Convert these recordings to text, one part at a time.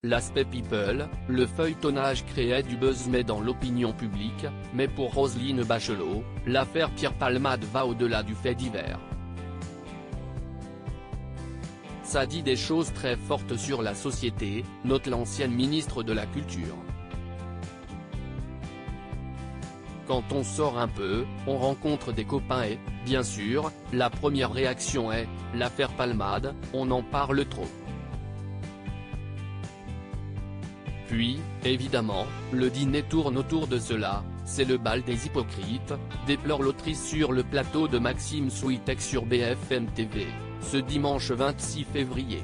L'aspect people, le feuilletonnage créait du buzz mais dans l'opinion publique, mais pour Roselyne Bachelot, l'affaire Pierre Palmade va au-delà du fait divers. Ça dit des choses très fortes sur la société, note l'ancienne ministre de la Culture. Quand on sort un peu, on rencontre des copains et, bien sûr, la première réaction est « l'affaire Palmade, on en parle trop ». Puis, évidemment, le dîner tourne autour de cela, c'est le bal des hypocrites, déplore l'autrice sur le plateau de Maxime Switek sur BFM TV, ce dimanche 26 février.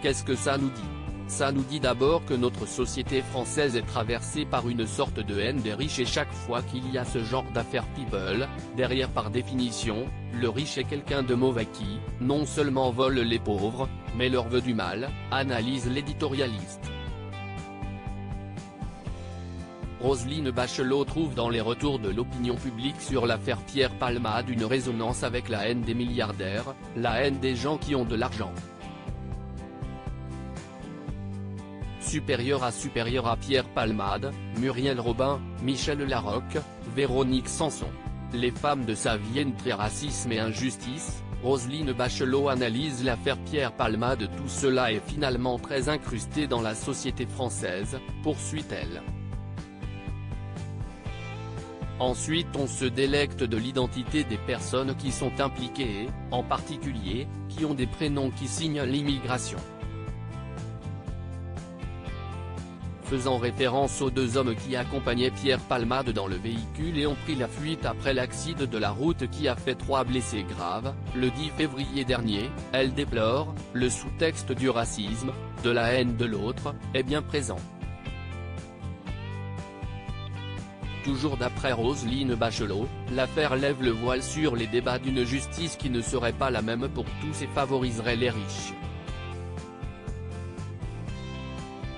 Qu'est-ce que ça nous dit? Ça nous dit d'abord que notre société française est traversée par une sorte de haine des riches et chaque fois qu'il y a ce genre d'affaires people, derrière par définition, le riche est quelqu'un de mauvais qui, non seulement vole les pauvres, mais leur veut du mal, analyse l'éditorialiste. Roselyne Bachelot trouve dans les retours de l'opinion publique sur l'affaire Pierre Palmade une résonance avec la haine des milliardaires, la haine des gens qui ont de l'argent. Supérieur à Pierre Palmade, Muriel Robin, Michel Larocque, Véronique Sanson. Les femmes de sa vie entre racisme et injustice, Roselyne Bachelot analyse l'affaire Pierre Palmade. Tout cela est finalement très incrusté dans la société française, poursuit-elle. Ensuite on se délecte de l'identité des personnes qui sont impliquées et, en particulier, qui ont des prénoms qui signent l'immigration. Faisant référence aux deux hommes qui accompagnaient Pierre Palmade dans le véhicule et ont pris la fuite après l'accident de la route qui a fait 3 blessés graves, le 10 février dernier, elle déplore, le sous-texte du racisme, de la haine de l'autre, est bien présent. Toujours d'après Roselyne Bachelot, l'affaire lève le voile sur les débats d'une justice qui ne serait pas la même pour tous et favoriserait les riches.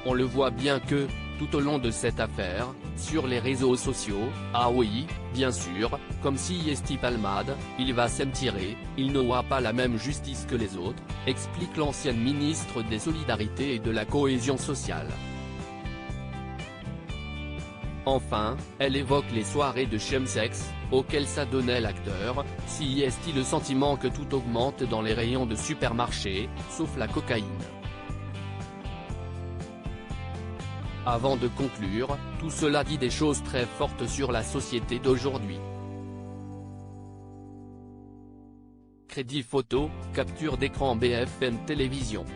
On le voit bien que, tout au long de cette affaire, sur les réseaux sociaux, ah oui, bien sûr, comme si Esti Palmade, il va s'en tirer, il n'aura pas la même justice que les autres, explique l'ancienne ministre des Solidarités et de la Cohésion sociale. Enfin, elle évoque les soirées de chemsex, auxquelles s'adonnait l'acteur, si est-il le sentiment que tout augmente dans les rayons de supermarchés, sauf la cocaïne. Avant de conclure, tout cela dit des choses très fortes sur la société d'aujourd'hui. Crédit photo, capture d'écran BFM Télévision.